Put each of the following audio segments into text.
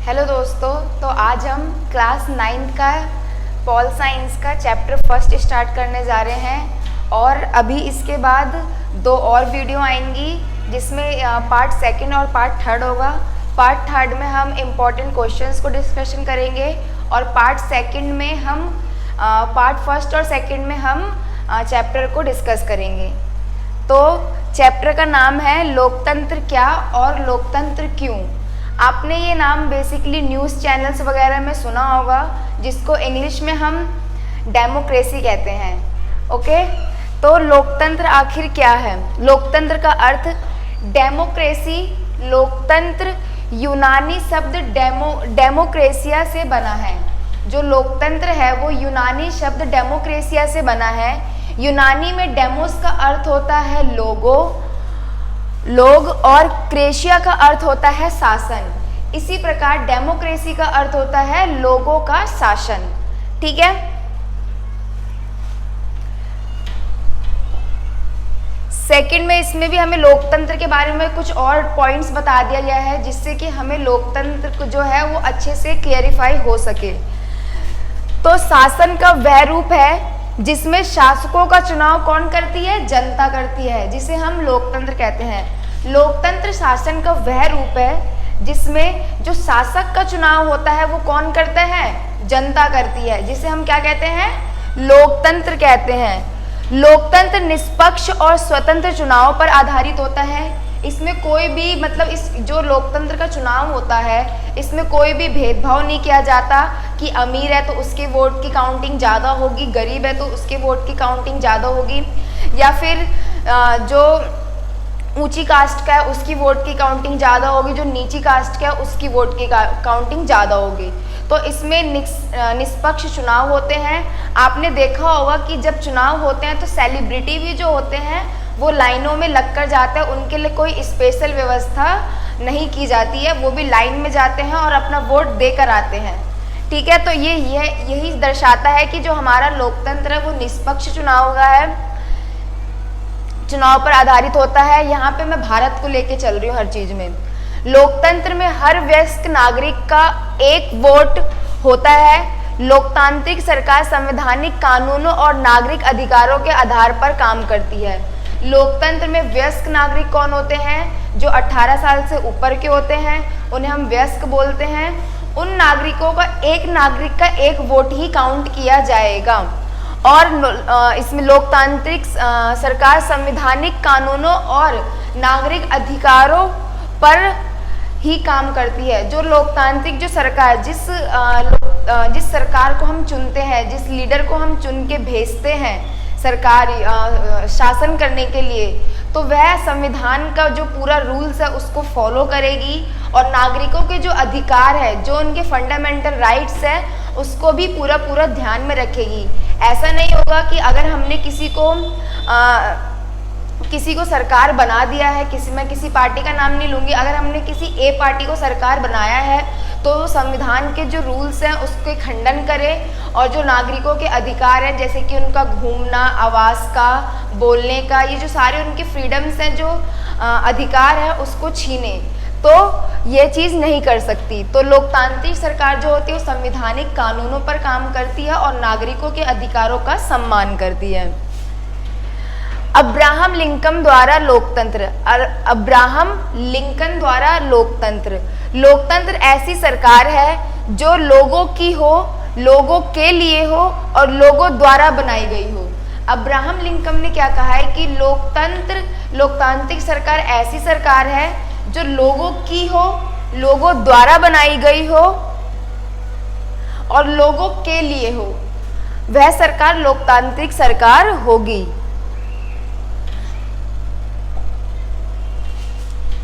Hello दोस्तों, तो आज हम क्लास 9 का पॉल साइंस का चैप्टर फर्स्ट स्टार्ट करने जा रहे हैं और अभी इसके बाद 2 और वीडियो आएंगी जिसमें पार्ट सेकंड और पार्ट थर्ड होगा। पार्ट थर्ड में हम इम्पॉर्टेंट क्वेश्चंस को डिस्कशन करेंगे और पार्ट सेकंड में हम पार्ट फर्स्ट और सेकंड में हम चैप्टर को डिस्कस करेंगे। तो चैप्टर का नाम है लोकतंत्र क्या और लोकतंत्र क्यों। आपने ये नाम बेसिकली न्यूज़ चैनल्स वगैरह में सुना होगा, जिसको इंग्लिश में हम डेमोक्रेसी कहते हैं। ओके, तो लोकतंत्र आखिर क्या है? लोकतंत्र का अर्थ डेमोक्रेसी, लोकतंत्र यूनानी शब्द डेमोक्रेसिया से बना है। जो लोकतंत्र है वो यूनानी शब्द डेमोक्रेसिया से बना है। यूनानी में डेमोस का अर्थ होता है लोग और क्रेशिया का अर्थ होता है शासन। इसी प्रकार डेमोक्रेसी का अर्थ होता है लोगों का शासन। ठीक है, सेकंड में इसमें भी हमें लोकतंत्र के बारे में कुछ और पॉइंट्स बता दिया गया है, जिससे कि हमें लोकतंत्र को जो है वो अच्छे से क्लियरिफाई हो सके। तो शासन का वह रूप है जिसमें शासकों का चुनाव कौन करती है? जनता करती है, जिसे हम लोकतंत्र कहते हैं। लोकतंत्र शासन का वह रूप है जिसमें जो शासक का चुनाव होता है वो कौन करता है? जनता करती है, जिसे हम क्या कहते हैं? लोकतंत्र कहते हैं। लोकतंत्र निष्पक्ष और स्वतंत्र चुनाव पर आधारित होता है। इसमें कोई भी इस जो लोकतंत्र का चुनाव होता है, इसमें कोई भी भेदभाव नहीं किया जाता कि अमीर है तो उसके वोट की काउंटिंग ज़्यादा होगी, गरीब है तो उसके वोट की काउंटिंग ज़्यादा होगी, या फिर जो ऊंची कास्ट का है उसकी वोट की काउंटिंग ज़्यादा होगी, जो नीची कास्ट का है उसकी वोट की काउंटिंग ज़्यादा होगी। तो इसमें निष्पक्ष चुनाव होते हैं। आपने देखा होगा कि जब चुनाव होते हैं तो सेलिब्रिटी भी जो होते हैं वो लाइनों में लग कर जाते हैं, उनके लिए कोई स्पेशल व्यवस्था नहीं की जाती है, वो भी लाइन में जाते हैं और अपना वोट देकर आते हैं। ठीक है, तो यही दर्शाता है कि जो हमारा लोकतंत्र है वो निष्पक्ष चुनाव का है, चुनाव पर आधारित होता है। यहाँ पे मैं भारत को लेके चल रही हूँ हर चीज में। लोकतंत्र में हर वयस्क नागरिक का एक वोट होता है। लोकतांत्रिक सरकार संवैधानिक कानूनों और नागरिक अधिकारों के आधार पर काम करती है। लोकतंत्र में वयस्क नागरिक कौन होते हैं? जो 18 साल से ऊपर के होते हैं, उन्हें हम वयस्क बोलते हैं। उन नागरिकों का एक नागरिक का एक वोट ही काउंट किया जाएगा। और इसमें लोकतांत्रिक सरकार संवैधानिक कानूनों और नागरिक अधिकारों पर ही काम करती है। जो लोकतांत्रिक जो सरकार जिस सरकार को हम चुनते हैं, जिस लीडर को हम चुन के भेजते हैं सरकारी शासन करने के लिए, तो वह संविधान का जो पूरा रूल्स है उसको फॉलो करेगी और नागरिकों के जो अधिकार है, जो उनके फंडामेंटल राइट्स है, उसको भी पूरा ध्यान में रखेगी। ऐसा नहीं होगा कि अगर हमने किसी को सरकार बना दिया है, मैं किसी पार्टी का नाम नहीं लूँगी, अगर हमने किसी ए पार्टी को सरकार बनाया है तो संविधान के जो रूल्स हैं उसके खंडन करे और जो नागरिकों के अधिकार हैं, जैसे कि उनका घूमना, आवास का, बोलने का, ये जो सारे उनके फ्रीडम्स हैं, जो अधिकार है, उसको छीने, तो ये चीज़ नहीं कर सकती। तो लोकतांत्रिक सरकार जो होती है वो संवैधानिक कानूनों पर काम करती है और नागरिकों के अधिकारों का सम्मान करती है। अब्राहम लिंकन द्वारा लोकतंत्र। अब्राहम लिंकन द्वारा लोकतंत्र। लोकतंत्र ऐसी सरकार है जो लोगों की हो, लोगों के लिए हो और लोगों द्वारा बनाई गई हो। अब्राहम लिंकन ने क्या कहा है कि लोकतांत्रिक सरकार ऐसी सरकार है जो लोगों की हो, लोगों द्वारा बनाई गई हो और लोगों के लिए हो, वह सरकार लोकतांत्रिक सरकार होगी।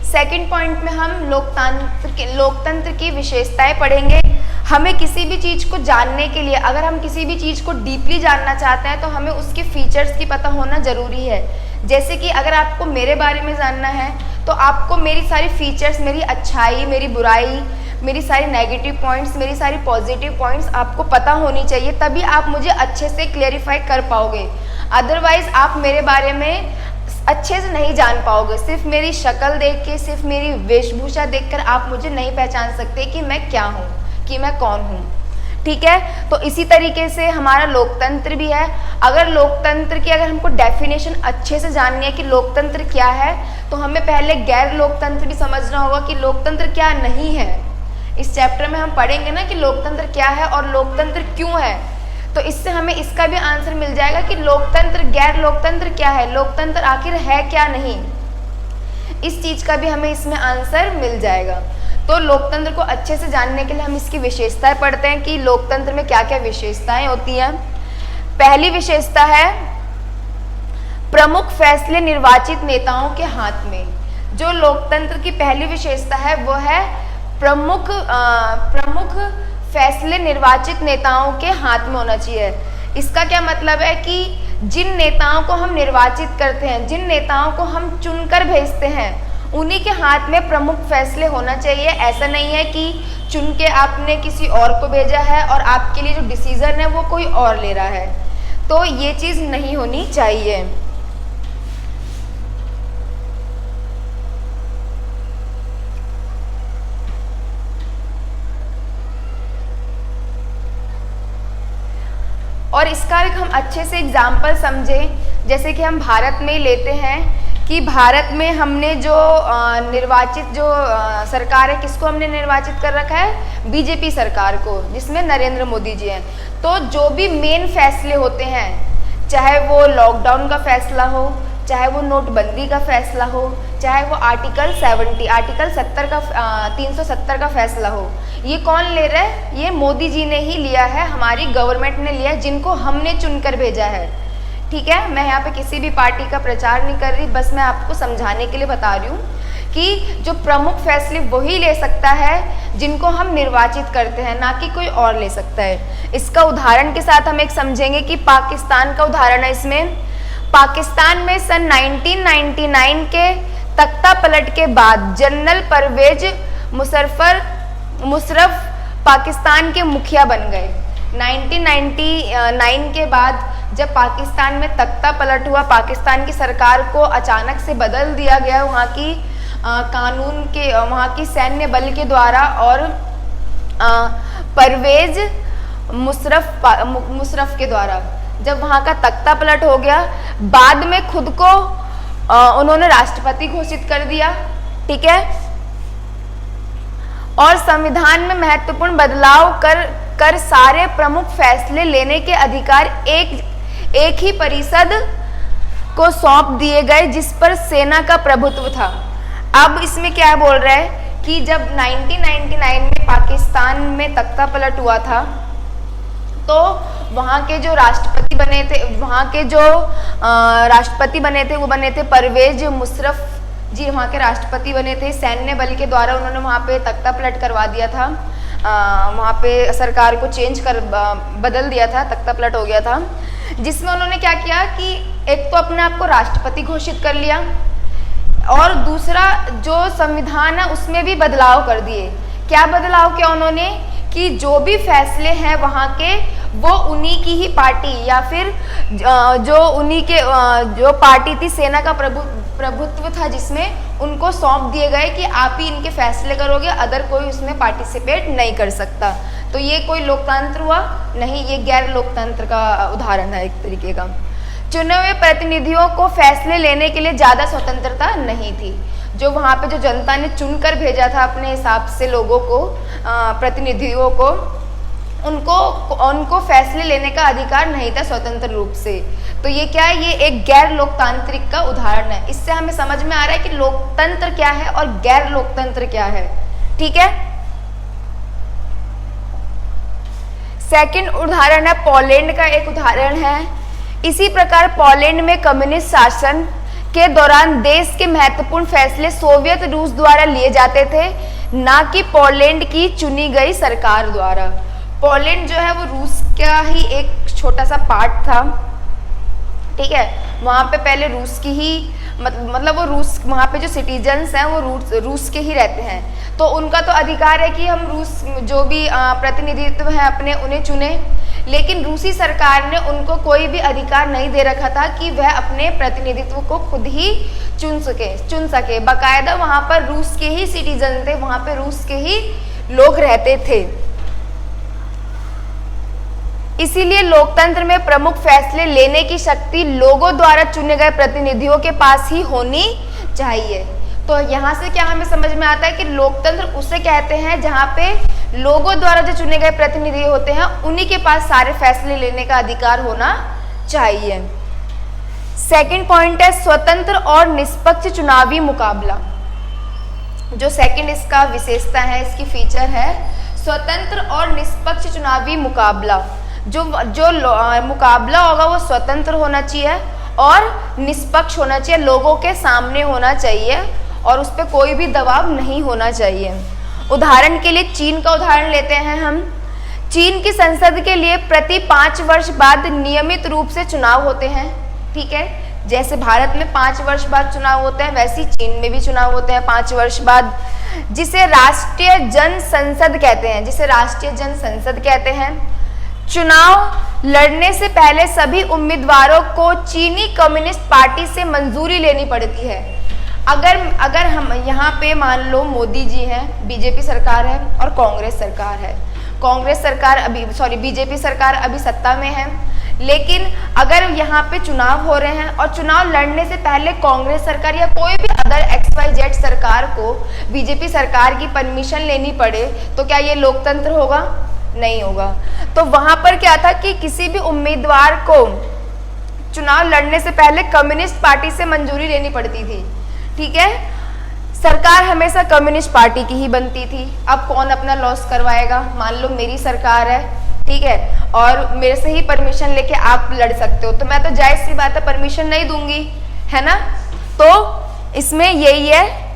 सेकंड पॉइंट में हम लोकतंत्र की विशेषताएं पढ़ेंगे। हमें किसी भी चीज़ को जानने के लिए, अगर हम किसी भी चीज़ को डीपली जानना चाहते हैं तो हमें उसके फीचर्स की पता होना ज़रूरी है। जैसे कि अगर आपको मेरे बारे में जानना है तो आपको मेरी सारी फीचर्स, मेरी अच्छाई, मेरी बुराई, मेरी सारी नेगेटिव पॉइंट्स, मेरी सारी पॉजिटिव पॉइंट्स आपको पता होनी चाहिए, तभी आप मुझे अच्छे से क्लेरिफाई कर पाओगे। अदरवाइज आप मेरे बारे में अच्छे से नहीं जान पाओगे। सिर्फ मेरी शक्ल देख के, सिर्फ मेरी वेशभूषा देखकर आप मुझे नहीं पहचान सकते कि मैं क्या हूँ, कि मैं कौन हूँ। ठीक है, तो इसी तरीके से हमारा लोकतंत्र भी है। अगर लोकतंत्र की अगर हमको डेफिनेशन अच्छे से जाननी है कि लोकतंत्र क्या है, तो हमें पहले गैर लोकतंत्र भी समझना होगा कि लोकतंत्र क्या नहीं है। इस चैप्टर में हम पढ़ेंगे ना कि लोकतंत्र क्या है और लोकतंत्र क्यों है, तो इससे हमें इसका भी आंसर मिल जाएगा कि लोकतंत्र गैर लोकतंत्र क्या है, लोकतंत्र आखिर है क्या नहीं। इस चीज का भी हमें इसमें आंसर मिल जाएगा। तो लोकतंत्र को अच्छे से जानने के लिए हम इसकी विशेषताएं पढ़ते हैं कि लोकतंत्र में क्या क्या विशेषताएं होती हैं। पहली विशेषता है प्रमुख फैसले निर्वाचित नेताओं के हाथ में। जो लोकतंत्र की पहली विशेषता है वो है प्रमुख फैसले निर्वाचित नेताओं के हाथ में होना चाहिए। इसका क्या मतलब है कि जिन नेताओं को हम निर्वाचित करते हैं, जिन नेताओं को हम चुनकर भेजते हैं, उन्हीं के हाथ में प्रमुख फैसले होना चाहिए। ऐसा नहीं है कि चुन के आपने किसी और को भेजा है और आपके लिए जो डिसीजन है वो कोई और ले रहा है, तो ये चीज़ नहीं होनी चाहिए। और इसका एक हम अच्छे से एग्जाम्पल समझें, जैसे कि हम भारत में ही लेते हैं कि भारत में हमने जो निर्वाचित जो सरकार है, किसको हमने निर्वाचित कर रखा है, बीजेपी सरकार को, जिसमें नरेंद्र मोदी जी हैं। तो जो भी मेन फैसले होते हैं, चाहे वो लॉकडाउन का फैसला हो, चाहे वो नोटबंदी का फैसला हो, चाहे वो आर्टिकल 70 का 370 का फैसला हो, ये कौन ले रहा है, ये मोदी जी ने ही लिया है, हमारी गवर्नमेंट ने लिया है, जिनको हमने चुनकर भेजा है। ठीक है, मैं यहाँ पे किसी भी पार्टी का प्रचार नहीं कर रही, बस मैं आपको समझाने के लिए बता रही हूँ कि जो प्रमुख फैसले वही ले सकता है जिनको हम निर्वाचित करते हैं, ना कि कोई और ले सकता है। इसका उदाहरण के साथ हम एक समझेंगे कि पाकिस्तान का उदाहरण है। इसमें पाकिस्तान में सन 1999 के तख्ता पलट के बाद जनरल परवेज मुशर्रफ पाकिस्तान के मुखिया बन गए। 1999 के बाद जब पाकिस्तान में तख्ता पलट हुआ, पाकिस्तान की सरकार को अचानक से बदल दिया गया वहाँ की कानून के, वहाँ की सैन्य बल के द्वारा, और परवेज मुशर्रफ के द्वारा जब वहाँ का तख्ता पलट हो गया, बाद में खुद को उन्होंने राष्ट्रपति घोषित कर दिया। ठीक है, और संविधान में महत्वपूर्ण बदलाव कर सारे प्रमुख फैसले लेने के अधिकार एक ही परिषद को सौंप दिए गए, जिस पर सेना का प्रभुत्व था। अब इसमें क्या बोल रहा है कि जब 1999 में पाकिस्तान में तख्ता पलट हुआ था, तो वहाँ के जो राष्ट्रपति बने थे, वो बने थे परवेज मुशर्रफ जी, वहाँ के राष्ट्रपति बने थे। सैन्य बल के द्वारा उन्होंने वहाँ पे तख्ता पलट करवा दिया था, वहाँ पे सरकार को बदल दिया था, तख्ता पलट हो गया था, जिसमें उन्होंने क्या किया कि एक तो अपने आप को राष्ट्रपति घोषित कर लिया, और दूसरा जो संविधान है उसमें भी बदलाव कर दिए। क्या बदलाव किया उन्होंने कि जो भी फैसले हैं वहाँ के, वो उन्हीं की ही पार्टी या फिर जो उन्हीं के जो पार्टी थी, सेना का प्रभुत्व था, जिसमें उनको सौंप दिए गए कि आप ही इनके फैसले करोगे, अदर कोई उसमें पार्टिसिपेट नहीं कर सकता। तो ये कोई लोकतंत्र हुआ नहीं, ये गैर लोकतंत्र का उदाहरण है एक तरीके का। चुने हुए प्रतिनिधियों को फैसले लेने के लिए ज़्यादा स्वतंत्रता नहीं थी। जो वहाँ पे जो जनता ने चुनकर भेजा था अपने हिसाब से लोगों को, प्रतिनिधियों को, उनको फैसले लेने का अधिकार नहीं था स्वतंत्र रूप से। तो ये क्या है, ये एक गैर लोकतांत्रिक का उदाहरण है। इससे हमें समझ में आ रहा है कि लोकतंत्र क्या है और गैर लोकतंत्र क्या है। ठीक है, सेकंड उदाहरण है पोलैंड का, एक उदाहरण है। इसी प्रकार पोलैंड में कम्युनिस्ट शासन के दौरान देश के महत्वपूर्ण फैसले सोवियत रूस द्वारा लिए जाते थे, ना कि पोलैंड की चुनी गई सरकार द्वारा। पोलैंड जो है वो रूस का ही एक छोटा सा पार्ट था। ठीक है, वहाँ पे पहले रूस की ही मतलब वो रूस, वहाँ पे जो सिटीजन्स हैं वो रूस के ही रहते हैं, तो उनका तो अधिकार है कि हम रूस जो भी प्रतिनिधित्व है अपने उन्हें चुने, लेकिन रूसी सरकार ने उनको कोई भी अधिकार नहीं दे रखा था कि वह अपने प्रतिनिधित्व को खुद ही चुन सके। बाकायदा वहाँ पर रूस के ही सिटीजन थे, वहाँ पे रूस के ही लोग रहते थे। इसीलिए लोकतंत्र में प्रमुख फैसले लेने की शक्ति लोगों द्वारा चुने गए प्रतिनिधियों के पास ही होनी चाहिए। तो यहाँ से क्या हमें समझ में आता है कि लोकतंत्र उसे कहते हैं जहाँ पे लोगों द्वारा जो चुने गए प्रतिनिधि होते हैं उन्हीं के पास सारे फैसले लेने का अधिकार होना चाहिए। सेकंड पॉइंट है स्वतंत्र और निष्पक्ष चुनावी मुकाबला। जो सेकंड इसका विशेषता है, इसकी फीचर है स्वतंत्र और निष्पक्ष चुनावी मुकाबला। जो मुकाबला होगा वो स्वतंत्र होना चाहिए और निष्पक्ष होना चाहिए, लोगों के सामने होना चाहिए और उस पर कोई भी दबाव नहीं होना चाहिए। उदाहरण के लिए चीन का उदाहरण लेते हैं हम। चीन की संसद के लिए प्रति 5 वर्ष बाद नियमित रूप से चुनाव होते हैं, ठीक है। जैसे भारत में 5 वर्ष बाद चुनाव होते हैं, वैसे ही चीन में भी चुनाव होते हैं 5 वर्ष बाद, जिसे राष्ट्रीय जन संसद कहते हैं। चुनाव लड़ने से पहले सभी उम्मीदवारों को चीनी कम्युनिस्ट पार्टी से मंजूरी लेनी पड़ती है। अगर हम यहाँ पे मान लो मोदी जी हैं, बीजेपी सरकार है और कांग्रेस सरकार बीजेपी सरकार अभी सत्ता में है, लेकिन अगर यहाँ पे चुनाव हो रहे हैं और चुनाव लड़ने से पहले कांग्रेस सरकार या कोई भी अदर XYZ सरकार को बीजेपी सरकार की परमिशन लेनी पड़े, तो क्या ये लोकतंत्र होगा? नहीं होगा। तो वहां पर क्या था कि किसी भी उम्मीदवार को चुनाव लड़ने से पहले कम्युनिस्ट पार्टी से मंजूरी लेनी पड़ती थी, ठीक है। सरकार हमेशा कम्युनिस्ट पार्टी की ही बनती थी। अब कौन अपना लॉस करवाएगा? मान लो मेरी सरकार है, ठीक है, और मेरे से ही परमिशन लेके आप लड़ सकते हो, तो मैं तो जायज सी बात है परमिशन नहीं दूंगी, है ना। तो इसमें यही है।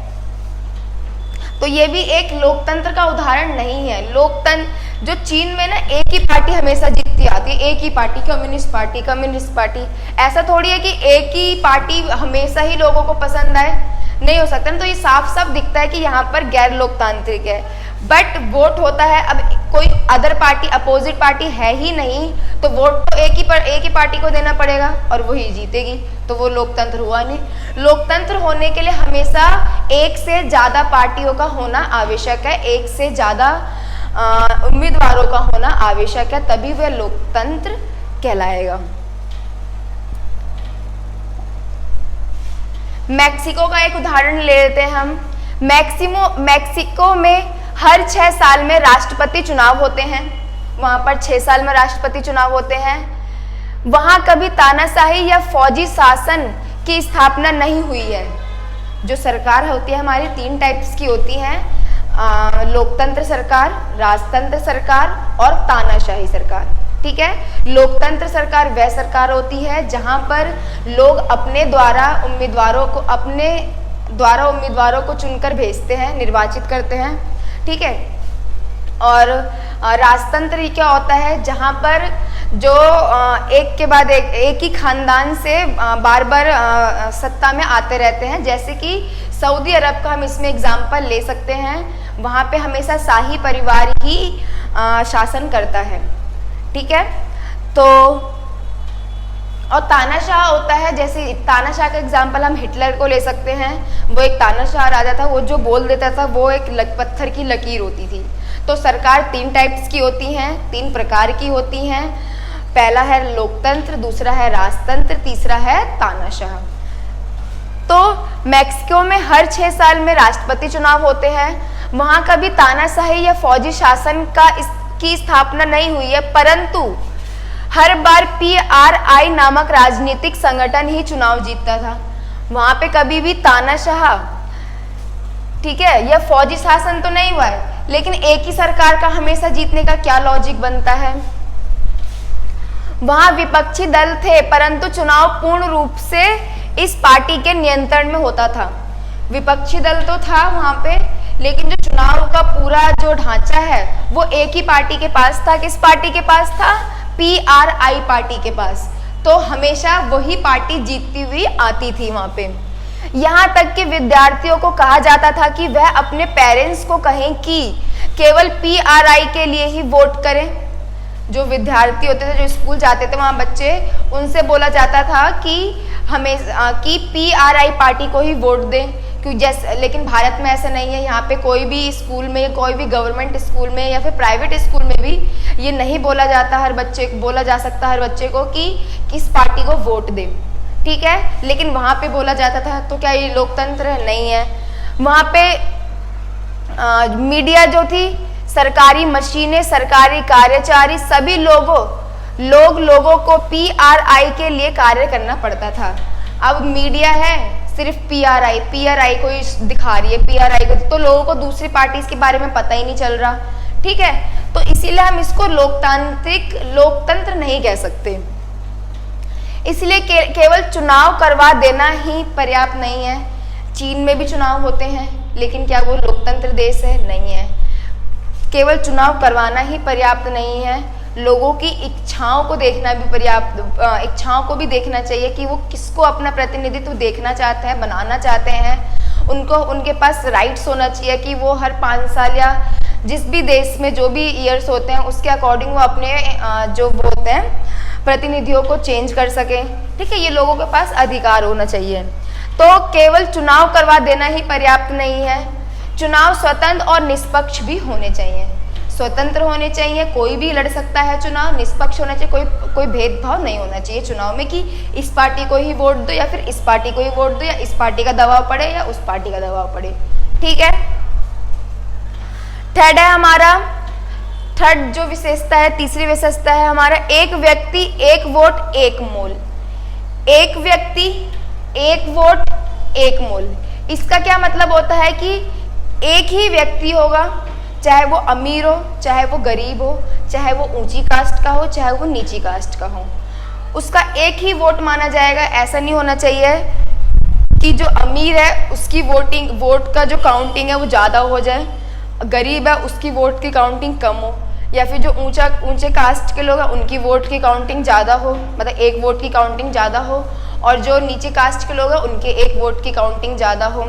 तो ये भी एक लोकतंत्र का उदाहरण नहीं है। लोकतंत्र जो चीन में ना एक ही पार्टी हमेशा जीतती आती है, एक ही पार्टी, कम्युनिस्ट पार्टी। ऐसा थोड़ी है कि एक ही पार्टी हमेशा ही लोगों को पसंद आए, नहीं हो सकता ना। तो ये साफ साफ दिखता है कि यहाँ पर गैर लोकतांत्रिक है। बट वोट होता है, अब कोई अदर पार्टी, अपोजिट पार्टी है ही नहीं, तो वोट तो एक ही पार्टी को देना पड़ेगा और वही जीतेगी, तो वो लोकतंत्र हुआ नहीं। लोकतंत्र होने के लिए हमेशा एक से ज्यादा पार्टियों का होना आवश्यक है, एक से ज्यादा उम्मीदवारों का होना आवश्यक है, तभी वह लोकतंत्र कहलाएगा। मैक्सिको का एक उदाहरण ले लेते हैं हम। मैक्सिको में हर 6 साल में राष्ट्रपति चुनाव होते हैं। वहां पर 6 साल में राष्ट्रपति चुनाव होते हैं। वहां कभी तानाशाही या फौजी शासन की स्थापना नहीं हुई है। जो सरकार होती है हमारी 3 टाइप्स की होती है, लोकतंत्र सरकार, राजतंत्र सरकार और तानाशाही सरकार, ठीक है। लोकतंत्र सरकार वह सरकार होती है जहां पर लोग अपने द्वारा उम्मीदवारों को चुनकर भेजते हैं, निर्वाचित करते हैं, ठीक है। और राजतंत्र क्या होता है, जहां पर जो एक के बाद एक ही खानदान से बार बार सत्ता में आते रहते हैं। जैसे कि सऊदी अरब का हम इसमें एग्जाम्पल ले सकते हैं। वहाँ पे हमेशा शाही परिवार ही शासन करता है, ठीक है। तो और तानाशाह होता है, जैसे तानाशाह का एग्जाम्पल हम हिटलर को ले सकते हैं। वो एक तानाशाह राजा था, वो जो बोल देता था वो एक पत्थर की लकीर होती थी। तो सरकार 3 टाइप्स की होती हैं, 3 प्रकार की होती हैं। पहला है लोकतंत्र, दूसरा है राजतंत्र, तीसरा है तानाशाह। तो मैक्सिको में हर 6 साल में राष्ट्रपति चुनाव होते हैं। वहां कभी तानाशाही या फौजी शासन की स्थापना नहीं हुई है, परंतु हर बार PRI नामक राजनीतिक संगठन ही चुनाव जीतता था। वहां पे कभी भी तानाशाह, ठीक है, या फौजी शासन तो नहीं हुआ है, लेकिन एक ही सरकार का हमेशा जीतने का क्या लॉजिक बनता है। वहां विपक्षी दल थे, परंतु चुनाव पूर्ण रूप से इस पार्टी के नियंत्रण में होता था। विपक्षी दल तो था वहां पे, लेकिन जो चुनाव का पूरा जो ढांचा है वो एक ही पार्टी के पास था। किस पार्टी के पास था? PRI पार्टी के पास। तो हमेशा वही पार्टी जीतती हुई आती थी वहां पे। यहाँ तक कि विद्यार्थियों को कहा जाता था कि वह अपने पेरेंट्स को कहें कि केवल PRI के लिए ही वोट करें। जो विद्यार्थी होते थे, जो स्कूल जाते थे वहाँ बच्चे, उनसे बोला जाता था कि हमें कि PRI पार्टी को ही वोट दें, क्योंकि जैसे, लेकिन भारत में ऐसा नहीं है। यहाँ पे कोई भी स्कूल में, कोई भी गवर्नमेंट स्कूल में या फिर प्राइवेट स्कूल में भी ये नहीं बोला जाता, बोला जा सकता हर बच्चे को कि किस पार्टी को वोट दें, ठीक है। लेकिन वहाँ पे बोला जाता था। तो क्या ये लोकतंत्र नहीं है? वहाँ पे मीडिया जो थी, सरकारी मशीनें, सरकारी कार्यचारी, सभी लोगों को PRI के लिए कार्य करना पड़ता था। अब मीडिया है सिर्फ PRI को ही दिखा रही है, PRI को, तो लोगों को दूसरी पार्टीज के बारे में पता ही नहीं चल रहा, ठीक है। तो इसीलिए हम इसको लोकतंत्र नहीं कह सकते। इसलिए केवल चुनाव करवा देना ही पर्याप्त नहीं है। चीन में भी चुनाव होते हैं, लेकिन क्या वो लोकतंत्र देश है? नहीं है। केवल चुनाव करवाना ही पर्याप्त नहीं है, लोगों की इच्छाओं को देखना भी इच्छाओं को भी देखना चाहिए कि वो किसको अपना प्रतिनिधित्व देखना चाहते हैं, बनाना चाहते हैं। उनके पास राइट्स होना चाहिए कि वो हर 5 साल या जिस भी देश में जो भी ईयर्स होते हैं उसके अकॉर्डिंग वो अपने जो वो होते हैं प्रतिनिधियों को चेंज कर सकें, ठीक है। ये लोगों के पास अधिकार होना चाहिए। तो केवल चुनाव करवा देना ही पर्याप्त नहीं है, चुनाव स्वतंत्र और निष्पक्ष भी होने चाहिए। स्वतंत्र होने चाहिए, कोई भी लड़ सकता है चुनाव, निष्पक्ष होना चाहिए, कोई भेदभाव नहीं होना चाहिए चुनाव में कि इस पार्टी को ही वोट दो या फिर इस पार्टी को ही वोट दो, या इस पार्टी का दबाव पड़े या उस पार्टी का दबाव पड़े, ठीक है। थर्ड है हमारा, थर्ड जो विशेषता है, तीसरी विशेषता है हमारा, एक व्यक्ति एक वोट एक मोल। एक व्यक्ति एक वोट एक मोल। इसका क्या मतलब होता है कि एक ही व्यक्ति होगा, चाहे वो अमीर हो, चाहे वो गरीब हो, चाहे वो ऊंची कास्ट का हो, चाहे वो नीची कास्ट का हो, उसका एक ही वोट माना जाएगा। ऐसा नहीं होना चाहिए कि जो अमीर है उसकी वोट का जो काउंटिंग है वो ज़्यादा हो जाए, गरीब है उसकी वोट की काउंटिंग कम हो, या फिर जो ऊंचे कास्ट के लोग हैं उनकी वोट की काउंटिंग ज़्यादा हो, मतलब एक वोट की काउंटिंग ज़्यादा हो, और जो नीचे कास्ट के लोग हैं उनके एक वोट की काउंटिंग ज़्यादा हो।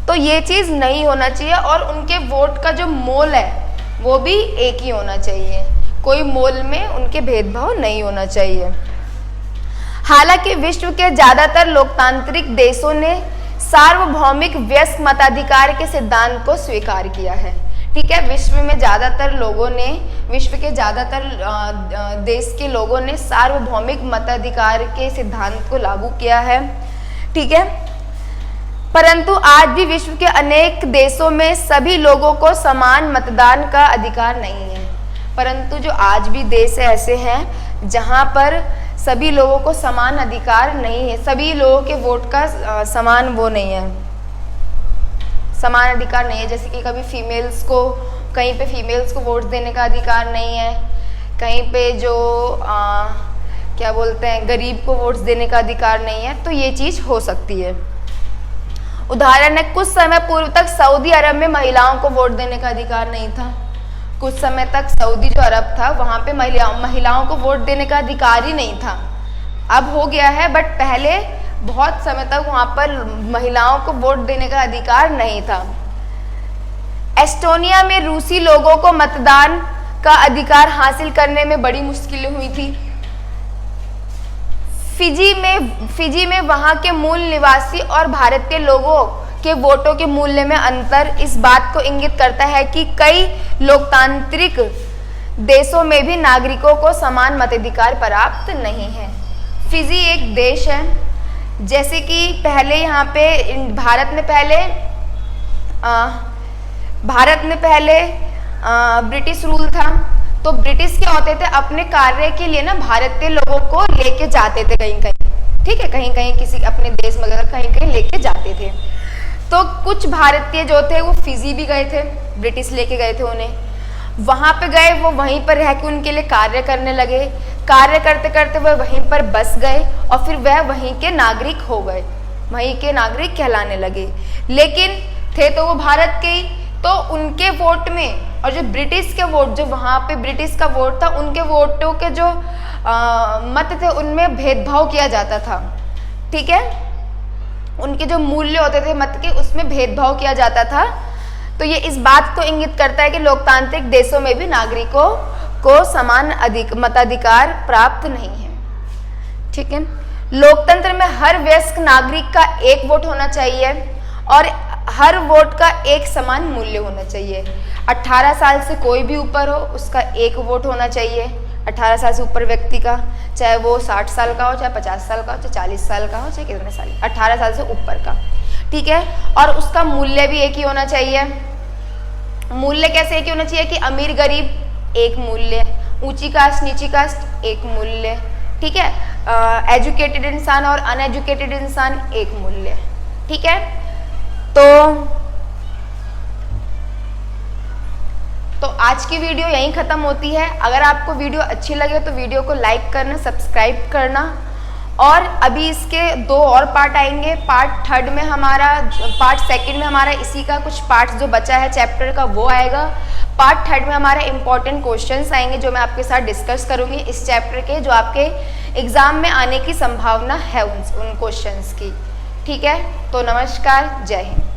तो ये चीज़ नहीं होना चाहिए। और उनके वोट का जो मोल है वो भी एक ही होना चाहिए, कोई मोल में उनके भेदभाव नहीं होना चाहिए। हालांकि विश्व के ज़्यादातर लोकतांत्रिक देशों ने सार्वभौमिक व्यस्क मताधिकार के सिद्धांत को स्वीकार किया है, ठीक है। विश्व में ज़्यादातर लोगों ने, विश्व के ज़्यादातर देश के लोगों ने सार्वभौमिक मताधिकार के सिद्धांत को लागू किया है, ठीक है। परंतु आज भी विश्व के अनेक देशों में सभी लोगों को समान मतदान का अधिकार नहीं है। परंतु जो आज भी देश ऐसे हैं जहां पर सभी लोगों को समान अधिकार नहीं है, सभी लोगों के वोट का समान वो नहीं है, समान अधिकार नहीं है। जैसे कि कभी फीमेल्स को, कहीं पे फीमेल्स को वोट देने का अधिकार नहीं है, कहीं पे जो क्या बोलते हैं गरीब को वोट्स देने का अधिकार नहीं है। तो ये चीज़ हो सकती है। उदाहरण है, कुछ समय पूर्व तक सऊदी अरब में महिलाओं को वोट देने का अधिकार नहीं था। कुछ समय तक सऊदी जो अरब था वहाँ पे महिलाओं को वोट देने का अधिकार ही नहीं था। अब हो गया है, बट पहले बहुत समय तक वहाँ पर महिलाओं को वोट देने का अधिकार नहीं था। एस्टोनिया में रूसी लोगों को मतदान का अधिकार हासिल करने में बड़ी मुश्किलें हुई थी। फिजी में वहाँ के मूल निवासी और भारतीय लोगों के वोटों के मूल्य में अंतर इस बात को इंगित करता है कि कई लोकतांत्रिक देशों में भी नागरिकों को समान मताधिकार प्राप्त नहीं है। फिजी एक देश है, जैसे कि पहले यहाँ पे भारत में पहले ब्रिटिश रूल था। तो ब्रिटिश क्या होते थे, अपने कार्य के लिए ना भारतीय लोगों को लेके जाते थे कहीं कहीं, ठीक है, कहीं कहीं किसी अपने देश में कहीं कहीं लेके जाते थे। तो कुछ भारतीय जो थे वो फिजी भी गए थे, ब्रिटिश लेके गए थे उन्हें, वहाँ पे गए, वो वहीं पर रह के उनके लिए कार्य करने लगे। कार्य करते करते वह वहीं पर बस गए और फिर वह वहीं के नागरिक हो गए, वहीं के नागरिक कहलाने लगे। लेकिन थे तो वो भारत के ही, तो उनके वोट में और जो ब्रिटिश के वोट, जो वहाँ पे ब्रिटिश का वोट था, उनके वोटों के जो मत थे उनमें भेदभाव किया जाता था, ठीक है। उनके जो मूल्य होते थे मत के, उसमें भेदभाव किया जाता था। तो ये इस बात को इंगित करता है कि लोकतांत्रिक देशों में भी नागरिकों को समान मताधिकार प्राप्त नहीं है। ठीक है। लोकतंत्र में हर वयस्क नागरिक का एक वोट होना चाहिए और हर वोट का एक समान मूल्य होना चाहिए। 18 साल से कोई भी ऊपर हो, उसका एक वोट होना चाहिए। 18 साल से ऊपर व्यक्ति का, चाहे वो 60 साल का हो, चाहे 50 साल का हो, चाहे 40 साल का हो, चाहे कितने साल, 18 साल से ऊपर का। ठीक है। और उसका मूल्य भी एक ही होना चाहिए। मूल्य कैसे एक ही होना चाहिए कि अमीर गरीब एक मूल्य, ऊंची कास्ट नीची कास्ट एक मूल्य। ठीक है। एजुकेटेड इंसान और अनएजुकेटेड इंसान एक मूल्य। ठीक है। तो आज की वीडियो यहीं ख़त्म होती है। अगर आपको वीडियो अच्छी लगे तो वीडियो को लाइक करना, सब्सक्राइब करना। और अभी इसके 2 और पार्ट आएंगे। पार्ट सेकंड में हमारा इसी का कुछ पार्ट जो बचा है चैप्टर का वो आएगा। पार्ट थर्ड में हमारे इंपॉर्टेंट क्वेश्चंस आएंगे जो मैं आपके साथ डिस्कस करूंगी इस चैप्टर के, जो आपके एग्जाम में आने की संभावना है उन क्वेश्चंस की। ठीक है। तो नमस्कार, जय हिंद।